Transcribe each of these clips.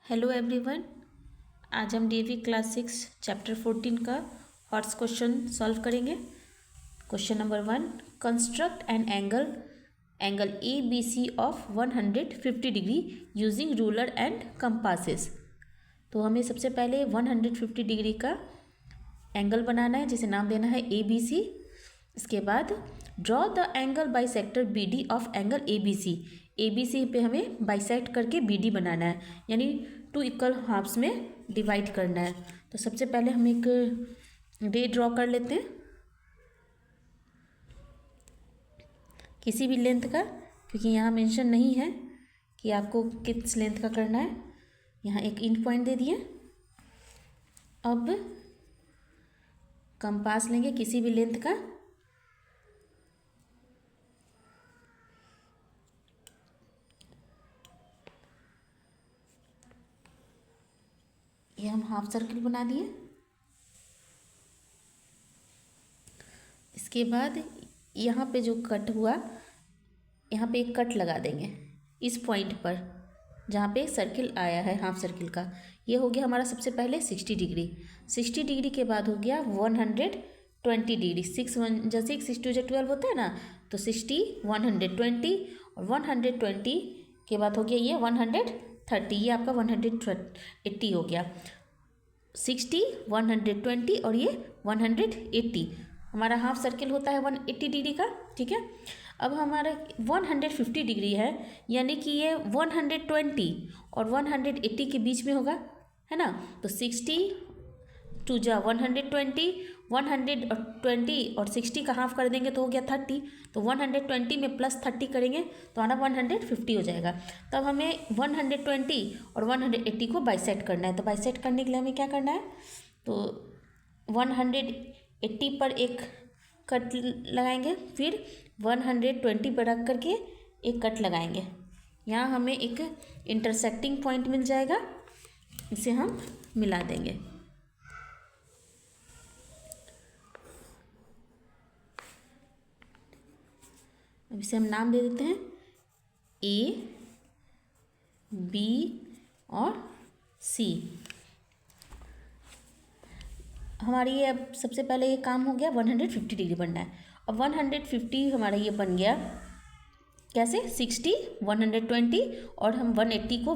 Hello everyone. आज हम DV class 6 chapter 14 का हॉट्स क्वेश्चन सॉल्व करेंगे। Question number 1, construct an angle A B C of 150 degree using ruler and compasses. तो हमें सबसे पहले 150 डिग्री का एंगल बनाना है जिसे नाम देना है ए बी सी। इसके बाद draw the angle bisector B D of angle A B C पे हमें बाइसेक्ट करके बी डी बनाना है, यानी 2 इक्वल हाफ्स में डिवाइड करना है। तो सबसे पहले हम एक रे ड्रॉ कर लेते हैं किसी भी लेंथ का, क्योंकि यहाँ मेंशन नहीं है कि आपको किस लेंथ का करना है। यहाँ एक इंड पॉइंट दे दिए। अब कंपास लेंगे किसी भी लेंथ का। ये हम हाफ सर्किल बना दिए। इसके बाद यहाँ पे जो कट हुआ, यहाँ पे एक कट लगा देंगे इस पॉइंट पर जहाँ पे सर्किल आया है हाफ सर्किल का। ये हो गया हमारा सबसे पहले 60 डिग्री। 60 डिग्री के बाद हो गया 120 डिग्री। 6 1 जैसे 6 2 12 होता है ना, तो 60 120 और 120 के बाद हो गया ये 130। ये आपका 180 हो गया। 60 120 और ये 180। हमारा हाफ सर्किल होता है 180 डिग्री का, ठीक है। अब हमारा 150 डिग्री है, यानी कि ये 120 और 180 के बीच में होगा, है ना। तो 60 2 जा 120, 120 और 60 का हाफ कर देंगे तो हो गया 30। तो 120 में प्लस 30 करेंगे तो हमारा 150 हो जाएगा। तब हमें 120 और 180 को बाइसेक्ट करना है। तो बाइसेक्ट करने के लिए हमें क्या करना है, तो 180 पर एक कट लगाएंगे, फिर 120 पर रख करके एक कट लगाएंगे। यहाँ हमें एक इंटरसेक्टिंग पॉइंट मिल जाएगा, इसे हम मिला देंगे। अब इसे हम नाम दे देते हैं ए बी और सी। हमारी ये अब सबसे पहले ये काम हो गया 150 डिग्री बनना है। अब 150 हमारा ये बन गया कैसे, 60 120 और हम 180 को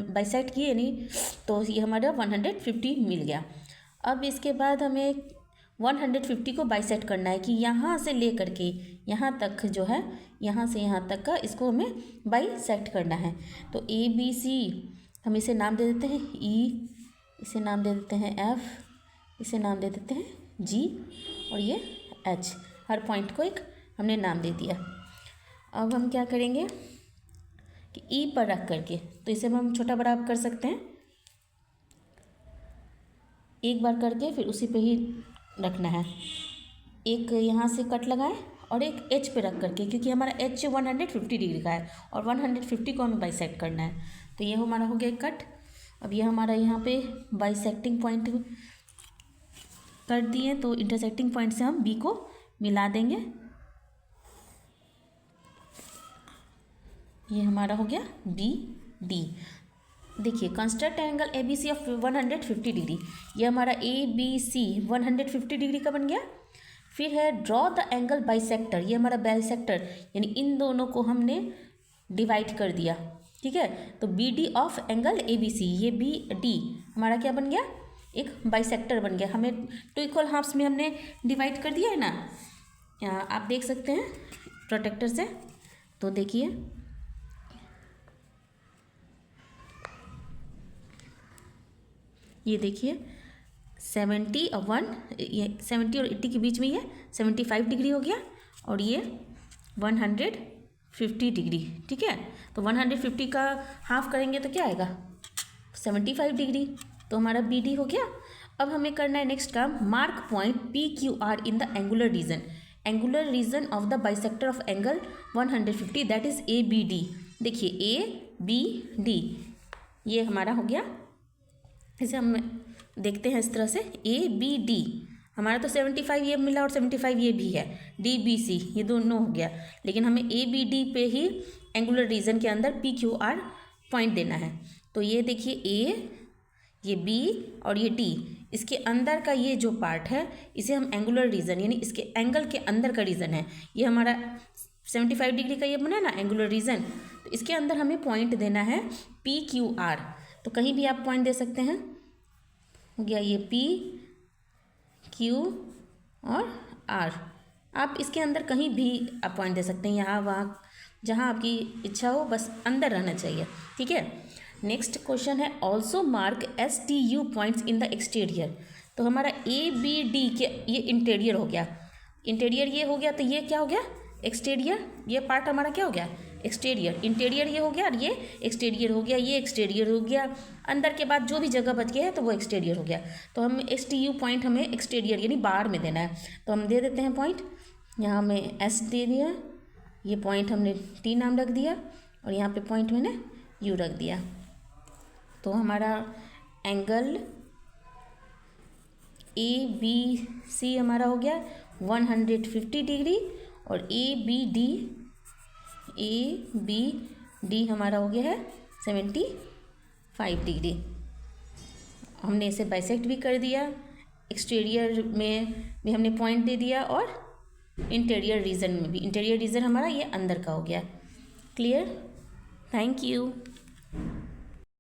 बाइसेक्ट किए, यानी तो ये हमारा 150 मिल गया। अब इसके बाद हमें 150 को बाइसेक्ट करना है कि यहाँ से ले करके यहाँ तक जो है, यहाँ से यहाँ तक का इसको हमें बाइसेक्ट करना है। तो ए बी सी हम इसे नाम दे देते हैं ई, इसे नाम दे देते हैं एफ, इसे नाम दे देते हैं जी और ये एच। हर पॉइंट को एक हमने नाम दे दिया। अब हम क्या करेंगे कि ई पर रख करके, तो इसे हम छोटा बड़ा कर सकते हैं, एक बार करके फिर उसी पे ही रखना है। एक यहाँ से कट लगाए और एक एच पे रख करके, क्योंकि हमारा एच 150 डिग्री का है और 150 को हमें बाइसेक्ट करना है। तो ये हमारा हो गया कट। अब ये हमारा यहाँ पे बाइसेक्टिंग पॉइंट कर दिए, तो इंटरसेक्टिंग पॉइंट से हम बी को मिला देंगे। ये हमारा हो गया बी डी। देखिए, construct angle A B C of 150 degree. ये हमारा ए बी सी 150 डिग्री का बन गया। फिर है ड्रॉ द एंगल बाइसेक्टर। ये हमारा बाइसेक्टर, यानी इन दोनों को हमने डिवाइड कर दिया, ठीक है। तो B D of angle A B C, ये बी डी हमारा क्या बन गया, एक बाइसेक्टर बन गया। हमें 2 इक्वल हाफ्स में हमने डिवाइड कर दिया है ना, यहाँ आप देख सकते हैं प्रोटेक्टर से। तो देखिए, ये देखिए 70 और 70 और 80 के बीच में ये 75 डिग्री हो गया और ये 150 डिग्री, ठीक है। तो 150 का हाफ करेंगे तो क्या आएगा, 75 डिग्री। तो हमारा बी डी हो गया। अब हमें करना है नेक्स्ट काम, mark point P Q R in the angular region of the bisector of angle 150, that is A B D. देखिए ए बी डी ये हमारा हो गया। इसे हम देखते हैं इस तरह से, ए बी डी हमारा तो 75 ये मिला और 75 ये भी है, डी बी सी ये दोनों हो गया। लेकिन हमें ए बी डी पे ही एंगुलर रीजन के अंदर पी क्यू आर पॉइंट देना है। तो ये देखिए ए, ये बी और ये डी, इसके अंदर का ये जो पार्ट है इसे हम एंगुलर रीजन यानी इसके एंगल के अंदर का रीजन है। ये हमारा 75 डिग्री का ये बना ना एंगुलर रीजन, तो इसके अंदर हमें पॉइंट देना है पी क्यू आर। तो कहीं भी आप पॉइंट दे सकते हैं। हो गया ये पी क्यू और आर, आप इसके अंदर कहीं भी आप पॉइंट दे सकते हैं, यहाँ वहाँ जहाँ आपकी इच्छा हो, बस अंदर रहना चाहिए। ठीक है। नेक्स्ट क्वेश्चन है also mark STU points in the exterior. तो हमारा ABD के ये इंटीरियर हो गया, इंटीरियर ये हो गया, तो ये क्या हो गया एक्सटीरियर, ये पार्ट हमारा क्या हो गया एक्सटीरियर, इंटीरियर ये हो गया और ये एक्सटीरियर हो गया, ये एक्सटीरियर हो गया, अंदर के बाद जो भी जगह बच गया है तो वो एक्सटीरियर हो गया। तो हम STU पॉइंट हमें एक्सटीरियर यानी बाहर में देना है, तो हम दे देते हैं पॉइंट, यहाँ हमें S दे दिया, ये पॉइंट हमने T नाम रख दिया और यहाँ पे पॉइंट मैंने U रख दिया। तो हमारा एंगल ABC हमारा हो गया 150 डिग्री और ABD हमारा हो गया है 75 डिग्री। हमने इसे बाइसेक्ट भी कर दिया, एक्सटीरियर में भी हमने पॉइंट दे दिया और इंटीरियर रीजन में भी, इंटीरियर रीजन हमारा ये अंदर का हो गया। क्लियर? Thank you.